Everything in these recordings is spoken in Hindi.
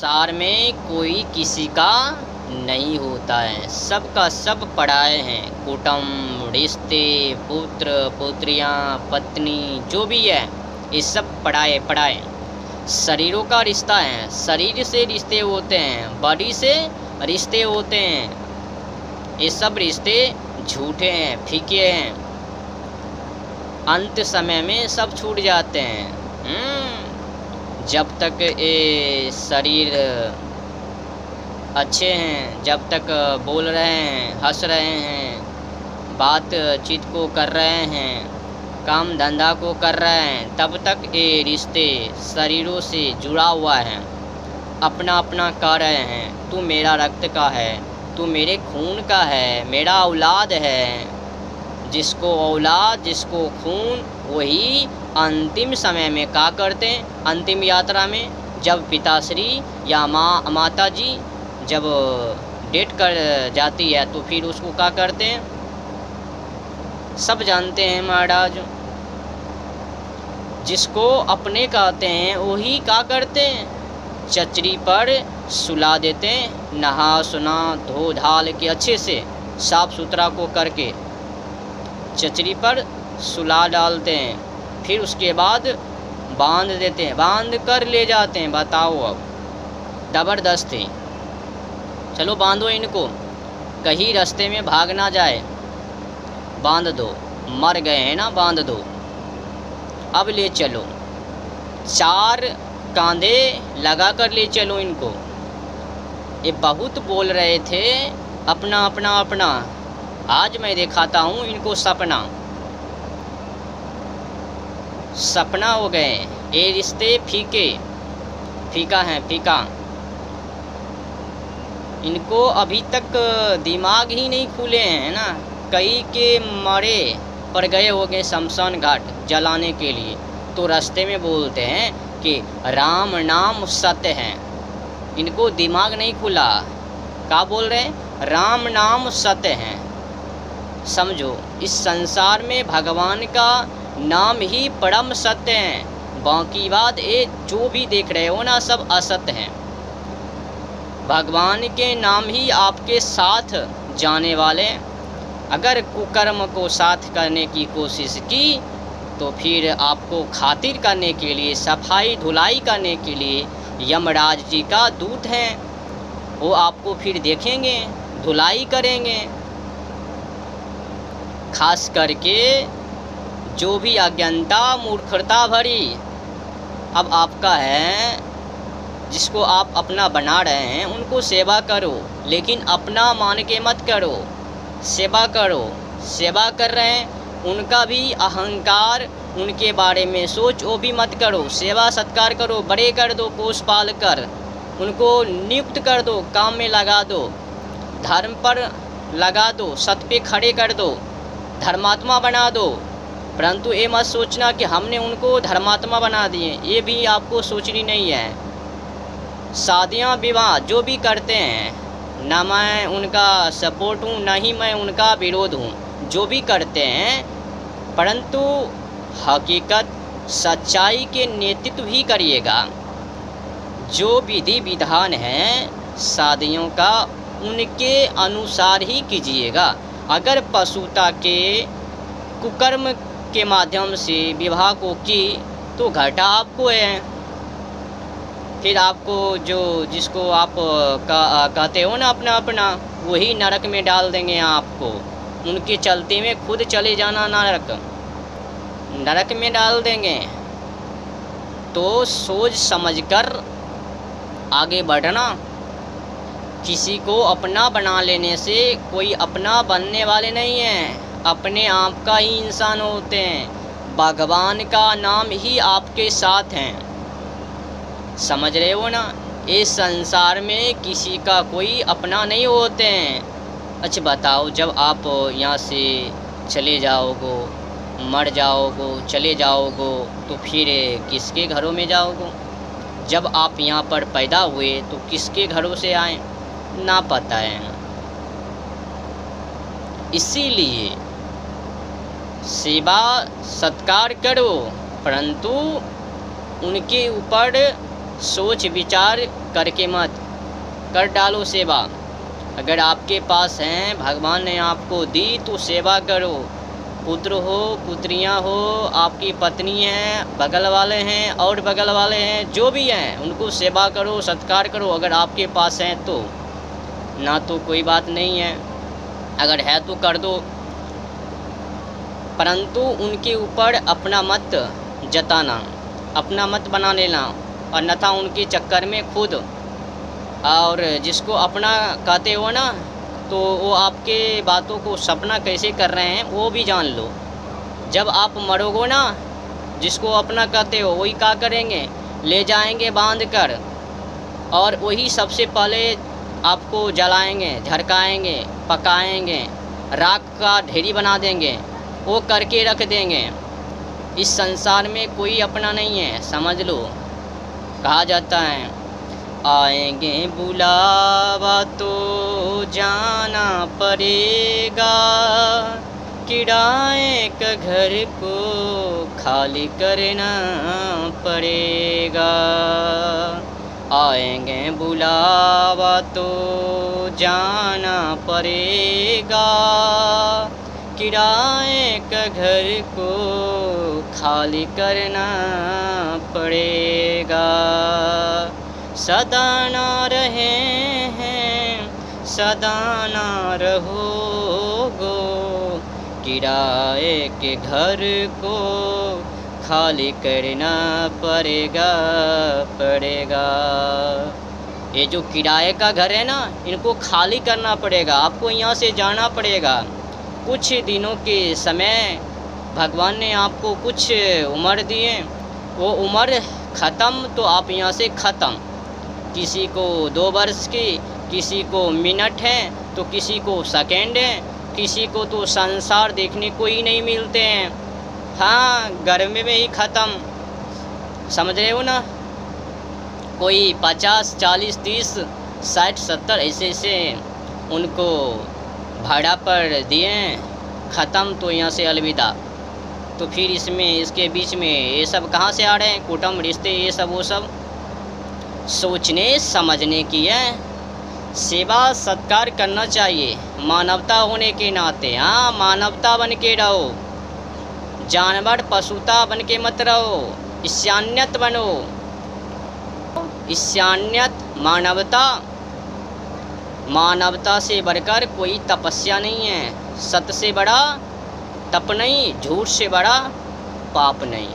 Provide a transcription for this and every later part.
संसार में कोई किसी का नहीं होता है, सबका सब पराये हैं। कुटुंब, रिश्ते, पुत्र पुत्रियां, पत्नी, जो भी है ये सब पराये पराये। शरीरों का रिश्ता है, शरीर से रिश्ते होते हैं, बॉडी से रिश्ते होते हैं। ये सब रिश्ते झूठे हैं, फीके हैं, अंत समय में सब छूट जाते हैं। जब तक ये शरीर अच्छे हैं, जब तक बोल रहे हैं, हंस रहे हैं, बातचीत को कर रहे हैं, काम धंधा को कर रहे हैं, तब तक ये रिश्ते शरीरों से जुड़ा हुआ है, अपना अपना कर रहे हैं। तू मेरा रक्त का है, तू मेरे खून का है, मेरा औलाद है। जिसको औलाद, जिसको खून, वही अंतिम समय में क्या करते हैं, अंतिम यात्रा में जब पिताश्री या माता जी जब डेट कर जाती है तो फिर उसको क्या करते हैं, सब जानते हैं महाराज। जिसको अपने कहते हैं वही क्या करते हैं, चचरी पर सुला देते हैं, नहा सुना धो धाल के अच्छे से साफ सुथरा को करके चचरी पर सुला डालते हैं, फिर उसके बाद बांध देते हैं, बांध कर ले जाते हैं। बताओ अब ज़बरदस्ती, चलो बांधो इनको, कहीं रास्ते में भाग ना जाए, बांध दो, मर गए हैं ना, बांध दो। अब ले चलो, 4 कांधे लगा कर ले चलो इनको। ये बहुत बोल रहे थे अपना अपना अपना, आज मैं दिखाता हूँ इनको सपना। सपना हो गए ये रिश्ते, फीके फीका हैं, फीका। इनको अभी तक दिमाग ही नहीं खुले हैं ना, कई के मरे पर गए हो गए शमशान घाट जलाने के लिए, तो रास्ते में बोलते हैं कि राम नाम सत्य है। इनको दिमाग नहीं खुला, क्या बोल रहे हैं, राम नाम सत्य है। समझो, इस संसार में भगवान का नाम ही परम सत्य है, बाकी बात ये जो भी देख रहे हो ना सब असत्य हैं। भगवान के नाम ही आपके साथ जाने वाले। अगर कुकर्म को साथ करने की कोशिश की तो फिर आपको खातिर करने के लिए, सफाई धुलाई करने के लिए यमराज जी का दूत हैं, वो आपको फिर देखेंगे, धुलाई करेंगे। खास करके जो भी अज्ञानता मूर्खता भरी अब आपका है, जिसको आप अपना बना रहे हैं उनको सेवा करो, लेकिन अपना मान के मत करो, सेवा करो। सेवा कर रहे हैं उनका भी अहंकार, उनके बारे में सोच, वो भी मत करो। सेवा सत्कार करो, बड़े कर दो, पोष पाल कर उनको नियुक्त कर दो, काम में लगा दो, धर्म पर लगा दो, सत्य पे खड़े कर दो, धर्मात्मा बना दो। परंतु ये मत सोचना कि हमने उनको धर्मात्मा बना दिए, ये भी आपको सोचनी नहीं है। शादियाँ विवाह जो भी करते हैं, ना मैं उनका सपोर्ट हूँ, ना ही मैं उनका विरोध हूँ, जो भी करते हैं, परंतु हकीकत सच्चाई के नेतृत्व ही करिएगा। जो विधि विधान है शादियों का उनके अनुसार ही कीजिएगा। अगर पशुता के कुकर्म के माध्यम से विवाह को की तो घाटा आपको है। फिर आपको जो जिसको आप कहते हो ना अपना अपना, वही नरक में डाल देंगे आपको। उनके चलते में खुद चले जाना नरक में डाल देंगे। तो सोच समझकर आगे बढ़ना। किसी को अपना बना लेने से कोई अपना बनने वाले नहीं हैं, अपने आप का ही इंसान होते हैं। भगवान का नाम ही आपके साथ हैं, समझ रहे हो ना। इस संसार में किसी का कोई अपना नहीं होते हैं। अच्छा बताओ, जब आप यहाँ से चले जाओगे, मर जाओगे, चले जाओगे, तो फिर किसके घरों में जाओगे? जब आप यहाँ पर पैदा हुए तो किसके घरों से आए ना पता है ना। इसीलिए सेवा सत्कार करो, परंतु उनके ऊपर सोच विचार करके मत, कर डालो सेवा। अगर आपके पास हैं, भगवान ने आपको दी तो सेवा करो। पुत्र हो, पुत्रियां हो, आपकी पत्नी हैं, बगल वाले हैं और बगल वाले हैं, जो भी हैं उनको सेवा करो, सत्कार करो अगर आपके पास हैं तो। ना तो कोई बात नहीं है, अगर है तो कर दो, परंतु उनके ऊपर अपना मत जताना, अपना मत बना लेना, अन्यथा उनके चक्कर में खुद, और जिसको अपना कहते हो ना, तो वो आपके बातों को सपना कैसे कर रहे हैं वो भी जान लो। जब आप मरोगे ना, जिसको अपना कहते हो वही क्या करेंगे, ले जाएंगे बांध कर, और वही सबसे पहले आपको जलाएंगे, झरकाएंगे, पकाएंगे, राख का ढेरी बना देंगे, वो करके रख देंगे। इस संसार में कोई अपना नहीं है, समझ लो। कहा जाता है आएंगे बुलावा तो जाना पड़ेगा, किराए का घर को खाली करना पड़ेगा। आएंगे बुलावा तो जाना पड़ेगा, किराए का घर को खाली करना पड़ेगा। सदा ना रहे हैं, सदा ना रहोगो, किराए के घर को खाली करना पड़ेगा। ये जो किराए का घर है ना, इनको खाली करना पड़ेगा, आपको यहाँ से जाना पड़ेगा। कुछ दिनों के समय भगवान ने आपको कुछ उम्र दिए, वो उम्र ख़त्म तो आप यहाँ से ख़त्म। किसी को 2 वर्ष की, किसी को मिनट है तो किसी को सेकेंड है, किसी को तो संसार देखने को ही नहीं मिलते हैं। हाँ, गर्मी में ही ख़त्म, समझ रहे हो ना। कोई 50, 40, 30, 60, 70 ऐसे उनको भाड़ा पर दिए, ख़त्म तो यहाँ से अलविदा। तो फिर इसके बीच में ये सब कहाँ से आ रहे हैं, कुटुंब, रिश्ते, ये सब वो सब सोचने समझने की है। सेवा सत्कार करना चाहिए मानवता होने के नाते। हाँ, मानवता बन के रहो, जानवर पशुता बन के मत रहो, ईशान्यत बनो। ईशान्यत मानवता से बढ़कर कोई तपस्या नहीं है। सत्य से बड़ा तप नहीं, झूठ से बड़ा पाप नहीं।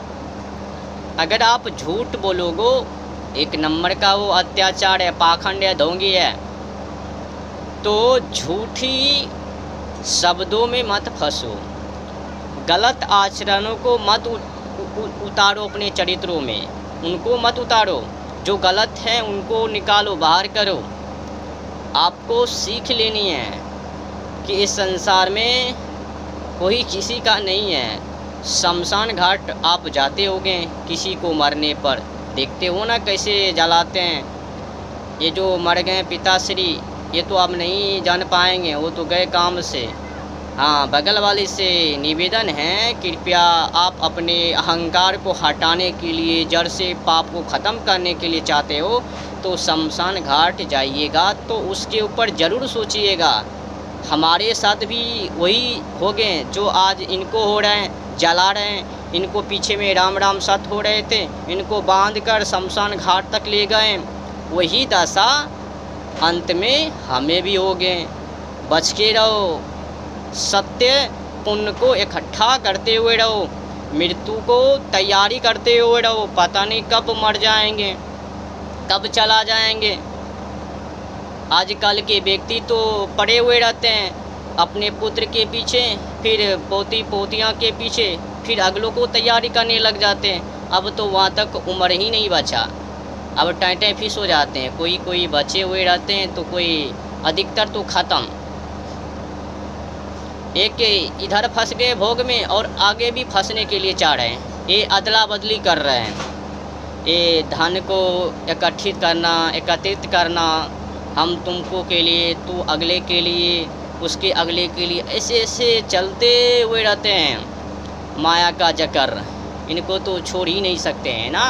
अगर आप झूठ बोलोगे, 1 नंबर का वो अत्याचार है, पाखंड है, ढोंगी है। तो झूठी शब्दों में मत फंसो, गलत आचरणों को मत उतारो अपने चरित्रों में, उनको मत उतारो। जो गलत है उनको निकालो, बाहर करो। आपको सीख लेनी है कि इस संसार में कोई किसी का नहीं है। शमशान घाट आप जाते होंगे, किसी को मरने पर देखते हो ना कैसे जलाते हैं। ये जो मर गए पिताश्री, ये तो आप नहीं जान पाएंगे, वो तो गए काम से। हाँ, बगल वाले से निवेदन है, कृपया आप अपने अहंकार को हटाने के लिए, जड़ से पाप को ख़त्म करने के लिए चाहते हो तो शमशान घाट जाइएगा, तो उसके ऊपर ज़रूर सोचिएगा। हमारे साथ भी वही हो गए जो आज इनको हो रहे हैं, जला रहे हैं। इनको पीछे में राम राम सत हो रहे थे, इनको बांध कर शमशान घाट तक ले गए। वही दशा अंत में हमें भी हो गए। बच के रहो, सत्य पुण्य को इकट्ठा करते हुए रहो, मृत्यु को तैयारी करते हुए रहो। पता नहीं कब मर जाएंगे, कब चला जाएंगे। आजकल के व्यक्ति तो पड़े हुए रहते हैं अपने पुत्र के पीछे, फिर पोती पोतियाँ के पीछे, फिर अगलों को तैयारी करने लग जाते हैं। अब तो वहाँ तक उम्र ही नहीं बचा, अब टाइटें फिस हो जाते हैं। कोई बचे हुए रहते हैं तो कोई अधिकतर तो ख़त्म। एक इधर फंस गए भोग में और आगे भी फंसने के लिए चाह रहे हैं। ये अदला बदली कर रहे हैं, ये धन को एकत्रित करना, हम तुमको के लिए, तू अगले के लिए, उसके अगले के लिए, ऐसे चलते हुए रहते हैं। माया का चक्कर, इनको तो छोड़ ही नहीं सकते हैं ना,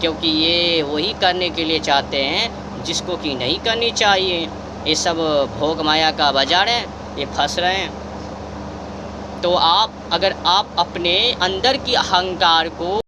क्योंकि ये वही करने के लिए चाहते हैं जिसको कि नहीं करनी चाहिए। ये सब भोग माया का बाजार है, ये फंस रहे हैं। तो अगर आप अपने अंदर की अहंकार को